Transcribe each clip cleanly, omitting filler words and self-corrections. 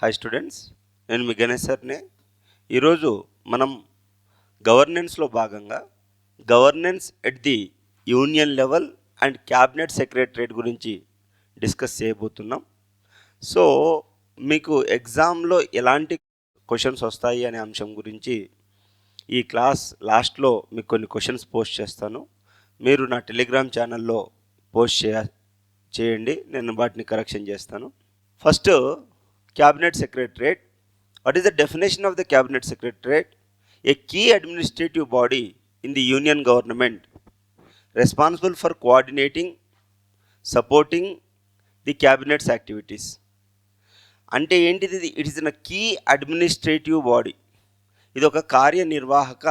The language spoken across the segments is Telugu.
హాయ్ స్టూడెంట్స్, నేను మీ గణేష్ సార్నే. ఈరోజు మనం గవర్నెన్స్లో భాగంగా governance at the union level and cabinet secretariat గురించి డిస్కస్ చేయబోతున్నాం. సో మీకు ఎగ్జామ్లో ఎలాంటి క్వశ్చన్స్ వస్తాయి అనే అంశం గురించి ఈ క్లాస్ లాస్ట్లో మీకు కొన్ని క్వశ్చన్స్ పోస్ట్ చేస్తాను. మీరు నా టెలిగ్రామ్ ఛానల్లో పోస్ట్ చేయండి, నేను వాటిని కరెక్షన్ చేస్తాను. First, Cabinet Secretariat. What is the definition of the Cabinet Secretariat? A key administrative body in the union government responsible for coordinating, supporting the cabinet's activities. అంటే ఏంటిది? It is a key administrative body. ఇది ఒక కార్యనిర్వాహక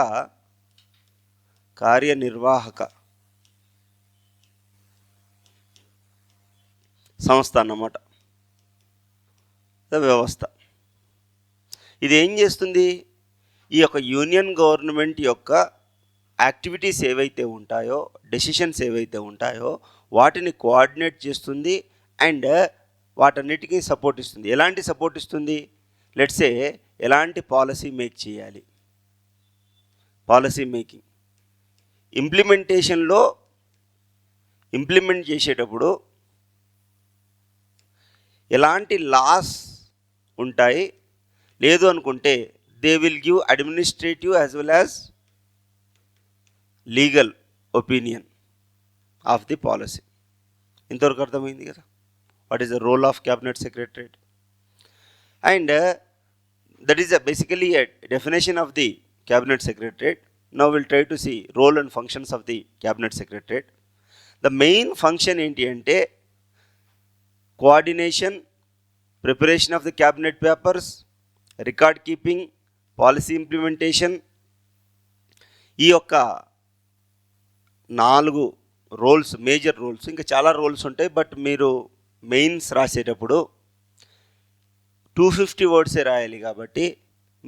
సంస్థ అన్నమాట, వ్యవస్థ. ఇది ఏం చేస్తుంది? ఈ యొక్క యూనియన్ గవర్నమెంట్ యొక్క యాక్టివిటీస్ ఏవైతే ఉంటాయో, డెసిషన్స్ ఏవైతే ఉంటాయో వాటిని కోఆర్డినేట్ చేస్తుంది అండ్ వాటన్నిటికీ సపోర్ట్ ఇస్తుంది. ఎలాంటి సపోర్ట్ ఇస్తుంది? లెట్సే ఎలాంటి పాలసీ మేక్ చేయాలి, పాలసీ మేకింగ్, ఇంప్లిమెంట్ చేసేటప్పుడు ఎలాంటి లాస్ ఉంటాయి, లేదు అనుకుంటే they will give administrative as well as legal opinion of the policy. ఇంతవరకు అర్థమైంది కదా? What is the role of cabinet secretariat? And that is basically a definition of the cabinet secretariat. Now we'll try to see role and functions of the cabinet secretariat. The main function ఏంటి అంటే coordination, preparation of the cabinet papers, record keeping, policy implementation. ఈ యొక్క 4 రోల్స్, మేజర్ రోల్స్. ఇంకా చాలా రోల్స్ ఉంటాయి, బట్ మీరు మెయిన్స్ రాసేటప్పుడు 250 వర్డ్సే రాయాలి కాబట్టి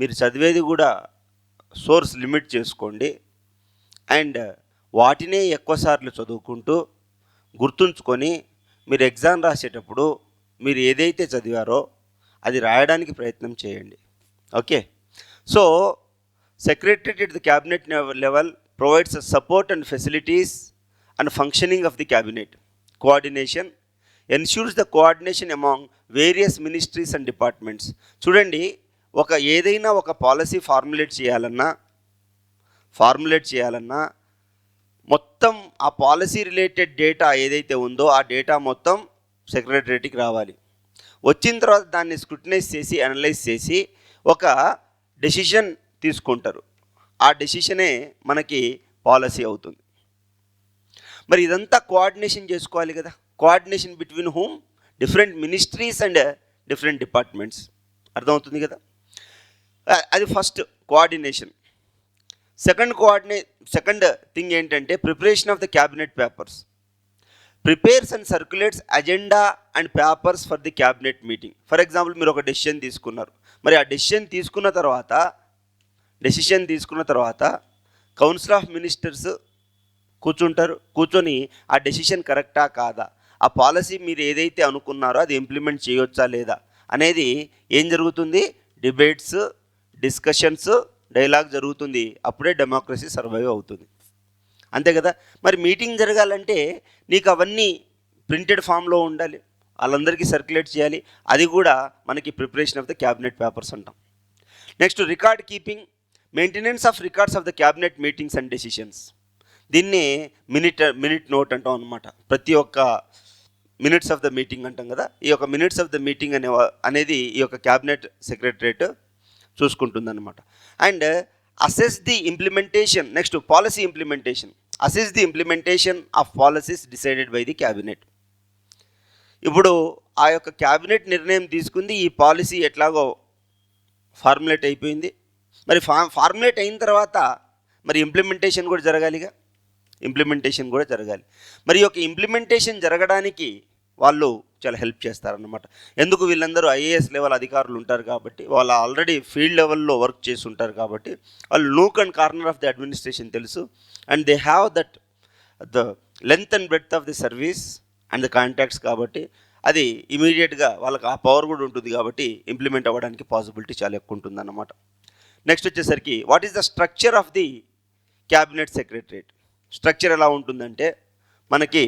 మీరు చదివేది కూడా సోర్స్ లిమిట్ చేసుకోండి. అండ్ వాటినే ఎక్కువసార్లు చదువుకుంటూ గుర్తుంచుకొని మీరు ఎగ్జామ్ రాసేటప్పుడు మీరు ఏదైతే చదివారో అది రాయడానికి ప్రయత్నం చేయండి. Okay, so secretariat at the cabinet level provides support and facilities and functioning of the cabinet. Coordination ensures the coordination among various ministries and departments. చూడండి, ఏదైనా ఒక పాలసీ ఫార్ములేట్ చేయాలన్నా మొత్తం ఆ పాలసీ రిలేటెడ్ డేటా ఏదైతే ఉందో ఆ డేటా మొత్తం సెక్రటరేట్కి రావాలి. వచ్చిన తర్వాత దాన్ని స్క్రూటినైజ్ చేసి, అనలైజ్ చేసి ఒక డెసిషన్ తీసుకుంటారు. ఆ డెసిషనే మనకి పాలసీ అవుతుంది. మరి ఇదంతా కోఆర్డినేషన్ చేసుకోవాలి కదా. Coordination between whom? Different ministries and different departments. అర్థమవుతుంది కదా? అది ఫస్ట్ కోఆర్డినేషన్. సెకండ్ థింగ్ ఏంటంటే preparation of the cabinet papers. Prepares and circulates agenda and papers for the cabinet meeting. For example, మీరు ఒక డెసిషన్ తీసుకున్నారు. మరి ఆ డెసిషన్ తీసుకున్న తర్వాత కౌన్సిల్ ఆఫ్ మినిస్టర్స్ కూర్చొని ఆ డెసిషన్ కరెక్టా కాదా, ఆ పాలసీ మీరు ఏదైతే అనుకున్నారో అది ఇంప్లిమెంట్ చేయొచ్చా లేదా అనేది ఏం జరుగుతుంది? డిబేట్స్, డిస్కషన్స్, డైలాగ్ జరుగుతుంది. అప్పుడే డెమోక్రసీ సర్వైవ్ అవుతుంది. అంతే కదా? మరి మీటింగ్ జరగాలంటే నీకు అవన్నీ ప్రింటెడ్ ఫామ్లో ఉండాలి, వాళ్ళందరికీ సర్క్యులేట్ చేయాలి. అది కూడా మనకి preparation of the cabinet papers అంటాం. Next, record keeping, maintenance of records of the cabinet meetings and decisions. దీన్ని మినిట్ నోట్ అంటాం అనమాట. ప్రతి ఒక్క మినిట్స్ ఆఫ్ ద మీటింగ్ అంటాం కదా. ఈ యొక్క మినిట్స్ ఆఫ్ ద మీటింగ్ అనేది ఈ యొక్క క్యాబినెట్ సెక్రటరేట్ చూసుకుంటుందన్నమాట. And assess the implementation. Next, policy implementation. Assess the implementation of policies decided by the cabinet. ఇప్పుడు ఆ యొక్క క్యాబినెట్ నిర్ణయం తీసుకుంది, ఈ పాలసీ ఎట్లాగో ఫార్ములేట్ అయిపోయింది. మరి ఫార్ములేట్ అయిన తర్వాత మరి ఇంప్లిమెంటేషన్ కూడా జరగాలిగా. మరి ఈ యొక్క ఇంప్లిమెంటేషన్ జరగడానికి వాళ్ళు చాలా హెల్ప్ చేస్తారన్నమాట. ఎందుకు? వీళ్ళందరూ ఐఏఎస్ లెవెల్ అధికారులు ఉంటారు కాబట్టి, వాళ్ళు ఆల్రెడీ ఫీల్డ్ లెవెల్లో వర్క్ చేసి ఉంటారు కాబట్టి వాళ్ళు nook and corner of the administration తెలుసు. And they have that the length and breadth of the service and the contacts. కాబట్టి అది ఇమీడియట్గా వాళ్ళకి ఆ పవర్ కూడా ఉంటుంది కాబట్టి ఇంప్లిమెంట్ అవ్వడానికి పాసిబిలిటీ చాలా ఎక్కువ ఉంటుంది అన్నమాట. నెక్స్ట్ వచ్చేసరికి what is the structure of the cabinet secretariat. Structure ఎలా ఉంటుందంటే మనకి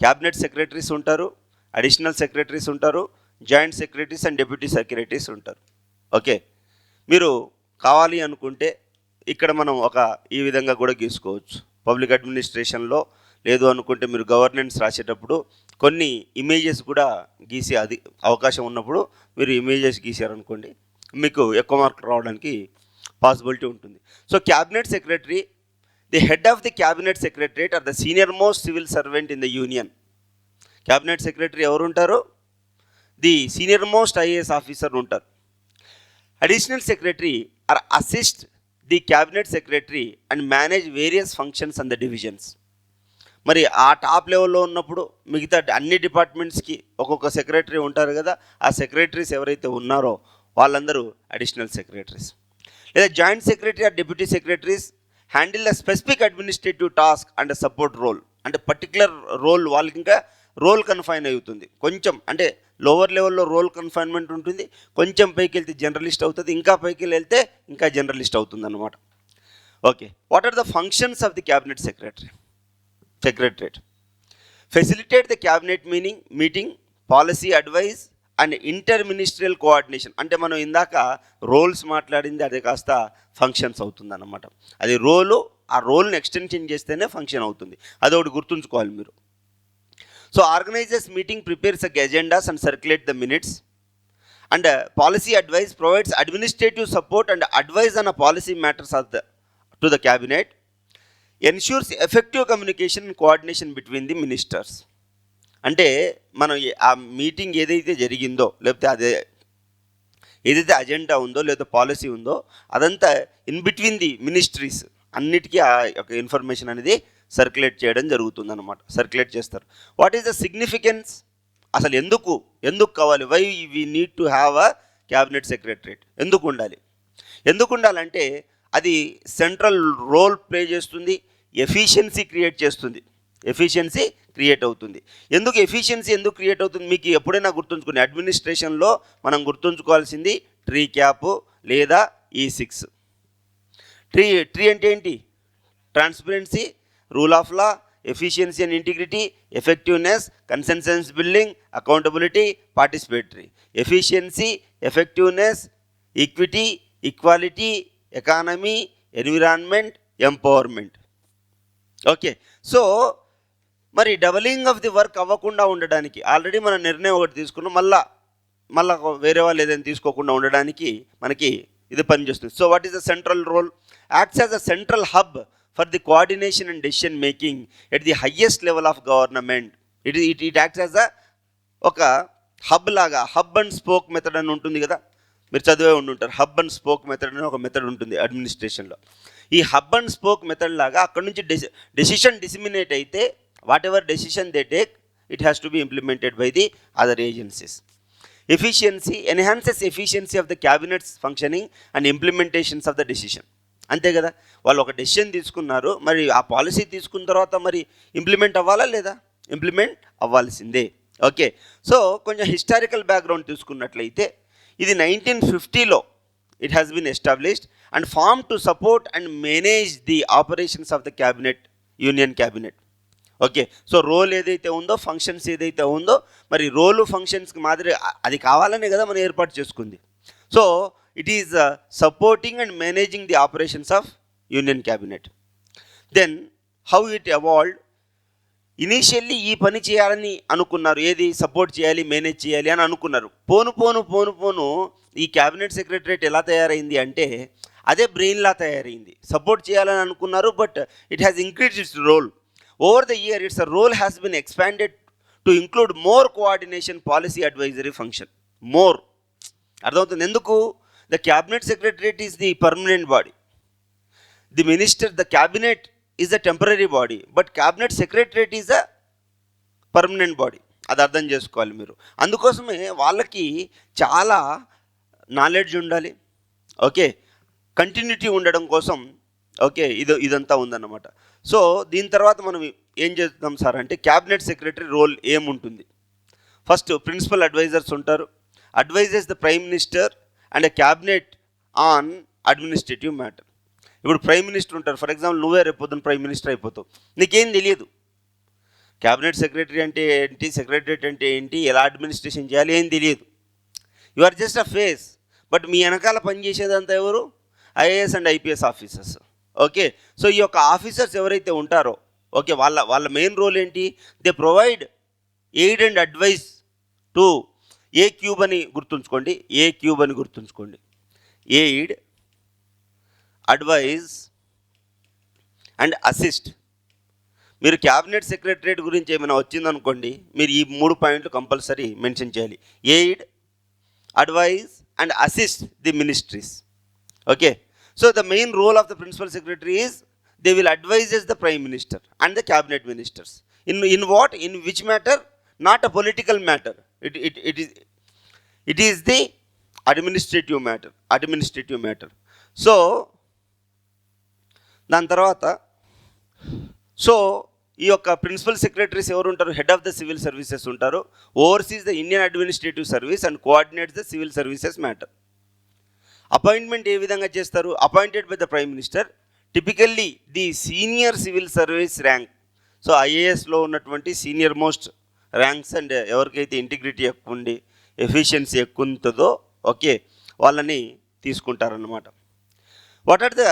క్యాబినెట్ సెక్రటరీస్ ఉంటారు, అడిషనల్ సెక్రటరీస్ ఉంటారు, joint secretaries and deputy secretaries ఉంటారు. ఓకే, మీరు కావాలి అనుకుంటే ఇక్కడ మనం ఒక ఈ విధంగా కూడా గీసుకోవచ్చు. పబ్లిక్ అడ్మినిస్ట్రేషన్లో లేదు అనుకుంటే మీరు గవర్నెన్స్ రాసేటప్పుడు కొన్ని ఇమేజెస్ కూడా గీసే అది అవకాశం ఉన్నప్పుడు మీరు ఇమేజెస్ గీసారనుకోండి మీకు ఎక్కువ మార్కులు రావడానికి పాసిబిలిటీ ఉంటుంది. So cabinet secretary, the head of the cabinet secretariat are the senior most civil servant in the union. Cabinet secretary ఎవరు ఉంటారు? The senior most IAS officer ఉంటారు. Additional secretary are assist the cabinet secretary and manage various functions and the divisions. మరి ఆ టాప్ లెవెల్లో ఉన్నప్పుడు మిగతా అన్ని డిపార్ట్మెంట్స్కి ఒక్కొక్క సెక్రటరీ ఉంటారు కదా, ఆ సెక్రటరీస్ ఎవరైతే ఉన్నారో వాళ్ళందరూ అడిషనల్ సెక్రటరీస్. లేదా joint secretary or deputy secretaries handle the specific administrative task and support role. అంటే పర్టికులర్ రోల్ వాళ్ళకి ఇంకా రోల్ కన్ఫైన్ అవుతుంది. కొంచెం అంటే లోవర్ లెవెల్లో రోల్ కన్ఫైన్మెంట్ ఉంటుంది, కొంచెం పైకి వెళ్తే జర్నలిస్ట్ అవుతుంది, ఇంకా పైకి వెళ్తే ఇంకా జర్నలిస్ట్ అవుతుంది అన్నమాట. Okay, what are the functions of the cabinet secretariat? Facilitate the cabinet meeting, policy advice and inter ministerial coordination. అంటే మనం ఇందాక రోల్స్ మాట్లాడింది అదే కాస్త ఫంక్షన్స్ అవుతుంది అన్నమాట. అది రోలు, ఆ రోల్ని ఎక్స్టెన్షన్ చేస్తేనే ఫంక్షన్ అవుతుంది. అదొకటి గుర్తుంచుకోవాలి మీరు. So organisers meeting, prepares agendas and circulate the minutes. And policy advice provides administrative support and advice on policy matters to the cabinet. Ensures effective communication and coordination between the ministers. అంటే మనం ఆ మీటింగ్ ఏదైతే జరిగిందో లేకపోతే ఏదైతే అజెండా ఉందో లేదా పాలసీ ఉందో అదంతా ఇన్ బిట్వీన్ ది మినిస్ట్రీస్ అన్నిటికీ ఆ యొక్క ఇన్ఫర్మేషన్ అనేది సర్క్యులేట్ చేయడం జరుగుతుంది అన్నమాట. సర్క్యులేట్ చేస్తారు. What is the significance? అసలు ఎందుకు కావాలి? Why we need to have a cabinet secretariat? ఎందుకు ఉండాలంటే అది సెంట్రల్ రోల్ ప్లే చేస్తుంది, ఎఫిషియన్సీ క్రియేట్ అవుతుంది. ఎందుకు క్రియేట్ అవుతుంది? మీకు ఎప్పుడైనా గుర్తుంచుకుని అడ్మినిస్ట్రేషన్లో మనం గుర్తుంచుకోవాల్సింది ట్రీ క్యాప్ లేదా E6. ట్రీ అంటే ఏంటి? Transparency, rule of law, efficiency and integrity, effectiveness, consensus building, accountability, participatory. Efficiency, effectiveness, equity, equality, economy, environment, empowerment. Okay, so మరి డబలింగ్ ఆఫ్ ది వర్క్ అవ్వకుండా ఉండడానికి ఆల్రెడీ మనం నిర్ణయం ఒకటి తీసుకున్నాం, మళ్ళా వేరే వాళ్ళు ఏదైనా తీసుకోకుండా ఉండడానికి మనకి ఇది పనిచేస్తుంది. So what is the central role? Acts as a central hub for the coordination and decision making at the highest level of government. It acts as ఒక హబ్ లాగా. హబ్ అండ్ స్పోక్ మెథడ్ అని ఉంటుంది కదా, మీరు చదివే ఉండుంటారు. హబ్ అండ్ స్పోక్ మెథడ్ అని ఒక మెథడ్ ఉంటుంది అడ్మినిస్ట్రేషన్లో. ఈ హబ్ అండ్ స్పోక్ మెథడ్ లాగా అక్కడ నుంచి డెసిషన్ డిసిమినేట్ అయితే what ever decision they take it has to be implemented by the other agencies. Efficiency enhances efficiency of the cabinets functioning and implementations of the decision. అంతే కదా, వాళ్ళు ఒక డెసిషన్ తీసుకున్నారు, మరి ఆ పాలసీ తీసుకున్న తర్వాత మరి ఇంప్లిమెంట్ అవ్వాలా లేదా? ఇంప్లిమెంట్ అవ్వాల్సిందే. ఓకే, సో కొంచెం హిస్టారికల్ బ్యాక్గ్రౌండ్ తీసుకున్నట్లయితే ఇది 1950లో it has been established and form to support and manage the operations of the cabinet, union cabinet. Okay, so role ఏదైతే ఉందో, ఫంక్షన్స్ ఏదైతే ఉందో, మరి రోలు ఫంక్షన్స్కి మాదిరి అది కావాలనే కదా మనం ఏర్పాటు చేసుకుంది. So it is supporting and managing the operations of union cabinet. Then how it evolved. Initially ఈ పని చేయాలని అనుకున్నారు, ఏది సపోర్ట్ చేయాలి, మేనేజ్ చేయాలి అని అనుకున్నారు. పోను ఈ క్యాబినెట్ సెక్రటరేట్ ఎలా తయారైంది అంటే అదే బ్రెయిన్లా తయారైంది. సపోర్ట్ చేయాలని అనుకున్నారు, but it has increased its role. Over the year its role has been expanded to include more coordination, policy advisory function. More అర్థమవుతుంది ఎందుకు? The cabinet secretariat is the permanent body, the minister, the cabinet is a temporary body, but cabinet secretariat is a permanent body. అది అర్థం చేసుకోవాలి మీరు. అందుకోసమే వాళ్ళకి చాలా నాలెడ్జ్ ఉండాలి. ఓకే, కంటిన్యూటీ ఉండడం కోసం ఓకే ఇదంతా ఉందన్నమాట. సో దీని తర్వాత మనం ఏం చేద్దాం సార్ అంటే క్యాబినెట్ సెక్రటరీ రోల్ ఏముంటుంది. ఫస్ట్ ప్రిన్సిపల్ అడ్వైజర్స్ ఉంటారు, advises the prime minister and a cabinet on administrative matter. ఇప్పుడు ప్రైమ్ మినిస్టర్ ఉంటారు, ఫర్ ఎగ్జాంపుల్ నువ్వే రేపు పొద్దున్న ప్రైమ్ మినిస్టర్ అయిపోతావు, నీకేం తెలియదు క్యాబినెట్ సెక్రటరీ అంటే ఏంటి, సెక్రటరేట్ అంటే ఏంటి, ఎలా అడ్మినిస్ట్రేషన్ చేయాలి ఏం తెలియదు. You are just a face, but మీ వెనకాల పనిచేసేదంతా ఎవరు, IAS and IPS officers. Okay, so ఈ యొక్క ఆఫీసర్స్ ఎవరైతే ఉంటారో ఓకే వాళ్ళ మెయిన్ రోల్ ఏంటి, they provide aid and advise to A cube అని గుర్తుంచుకోండి, ఏ క్యూబ్ అని గుర్తుంచుకోండి, ఎయిడ్ అడ్వైజ్ అండ్ అసిస్ట్. మీరు క్యాబినెట్ సెక్రటరేట్ గురించి ఏమైనా వచ్చిందనుకోండి, మీరు ఈ 3 పాయింట్లు కంపల్సరీ మెన్షన్ చేయాలి, aid advise and assist the ministries. Okay, so the main role of the principal secretary is they will advises the prime minister and the cabinet ministers in what, in which matter, not a political matter, it is the administrative matter. So దాని తర్వాత సో ఈ యొక్క ప్రిన్సిపల్ సెక్రటరీస్ ఎవరు ఉంటారు, head of the civil services ఉంటారు, oversees the Indian administrative service and coordinates the civil services matter. Appointment ఏ విధంగా చేస్తారు, appointed by the prime minister, typically the senior civil service rank. So ఐఏఎస్లో ఉన్నటువంటి సీనియర్ మోస్ట్ ర్యాంక్స్ అండ్ ఎవరికైతే ఇంటిగ్రిటీ ఎక్కువ ఉండి ఎఫిషియన్సీ ఎక్కువ ఉంటుందో ఓకే వాళ్ళని తీసుకుంటారన్నమాట. What are the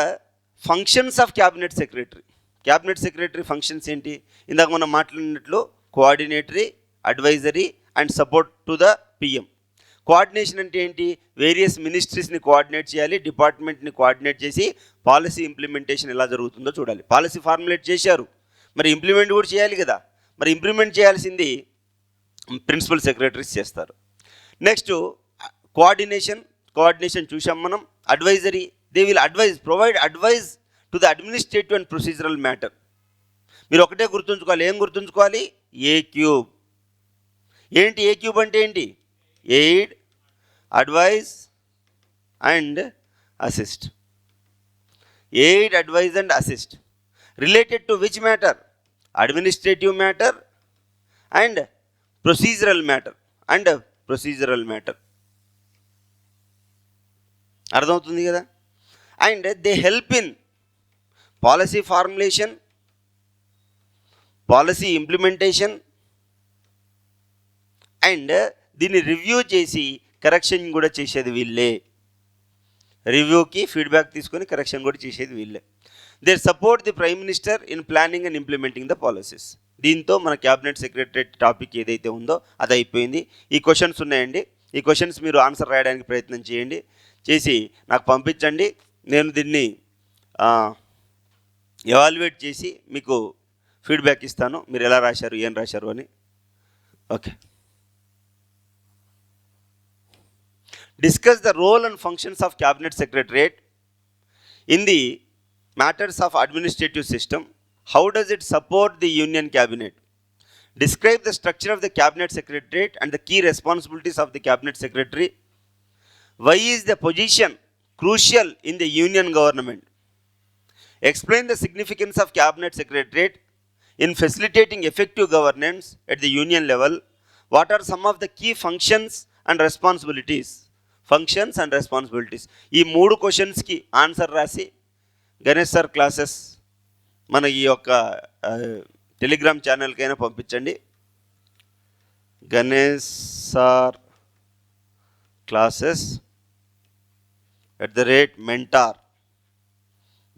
functions of cabinet secretary? Cabinet secretary functions ఏంటి, ఇందాక మనం మాట్లాడినట్లు coordinatory, advisory and support to the PM. Coordination అంటే ఏంటి, వేరియస్ మినిస్ట్రీస్ని కోఆర్డినేట్ చేయాలి, డిపార్ట్మెంట్ని కోఆర్డినేట్ చేసి పాలసీ ఇంప్లిమెంటేషన్ ఎలా జరుగుతుందో చూడాలి. పాలసీ ఫార్ములేట్ చేశారు, మరి ఇంప్లిమెంట్ కూడా చేయాలి కదా, మరి ఇంప్లిమెంట్ చేయాల్సింది ప్రిన్సిపల్ సెక్రటరీస్ చేస్తారు. నెక్స్ట్ కోఆర్డినేషన్ చూసాం మనం. Advisory, they will provide advice to the administrative and procedural matter. మీరు ఒకటే గుర్తుంచుకోవాలి, ఏం గుర్తుంచుకోవాలి, ఏ క్యూబ్. ఏంటి ఏ క్యూబ్ అంటే ఏంటి, aid advise and assist. Aid advise and assist related to which matter, administrative matter and procedural matter. అర్థమవుతుంది కదా. And they help in policy formulation, policy implementation and దీన్ని రివ్యూ చేసి కరెక్షన్ కూడా చేసేది వీళ్ళే. రివ్యూకి ఫీడ్బ్యాక్ తీసుకొని కరెక్షన్ కూడా చేసేది వీళ్ళే. They support the prime minister in planning and implementing the policies. దీంతో మన క్యాబినెట్ సెక్రటరేట్ టాపిక్ ఏదైతే ఉందో అది అయిపోయింది. ఈ క్వశ్చన్స్ ఉన్నాయండి, ఈ క్వశ్చన్స్ మీరు ఆన్సర్ రాయడానికి ప్రయత్నం చేయండి, చేసి నాకు పంపించండి. నేను దీన్ని ఎవాల్యుయేట్ చేసి మీకు ఫీడ్బ్యాక్ ఇస్తాను, మీరు ఎలా రాశారు ఏం రాశారు అని. Okay, discuss the role and functions of cabinet secretariat in the matters of administrative system. How does it support the union cabinet? Describe the structure of the cabinet secretariat and the key responsibilities of the cabinet secretary. Why is the position crucial in the union government? Explain the significance of cabinet secretariat in facilitating effective governance at the union level. What are some of the key functions and responsibilities? ఈ 3 క్వశ్చన్స్కి ఆన్సర్ రాసి గణేష్ సార్ క్లాసెస్ మన ఈ యొక్క టెలిగ్రామ్ ఛానల్కైనా పంపించండి. గణేష్ సార్ క్లాసెస్ @mentor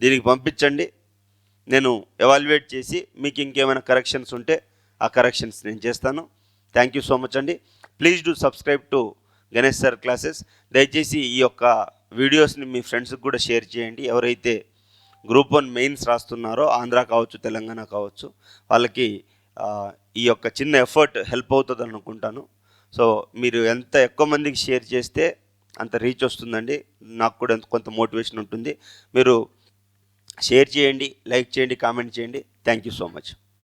దీనికి పంపించండి. నేను ఎవాల్యుయేట్ చేసి మీకు ఇంకేమైనా కరెక్షన్స్ ఉంటే ఆ కరెక్షన్స్ నేను చేస్తాను. థ్యాంక్ యూ సో మచ్ అండి. Please do subscribe to Ganesh sir classes. దయచేసి ఈ యొక్క వీడియోస్ని మీ ఫ్రెండ్స్కి కూడా షేర్ చేయండి. ఎవరైతే గ్రూప్ 1 మెయిన్స్ రాస్తున్నారో, ఆంధ్ర కావచ్చు తెలంగాణ కావచ్చు, వాళ్ళకి ఈ యొక్క చిన్న ఎఫర్ట్ హెల్ప్ అవుతుంది అనుకుంటాను. సో మీరు ఎంత ఎక్కువ మందికి షేర్ చేస్తే అంత రీచ్ వస్తుందండి, నాకు కూడా కొంత మోటివేషన్ ఉంటుంది. మీరు షేర్ చేయండి, లైక్ చేయండి, కామెంట్ చేయండి. Thank you so much.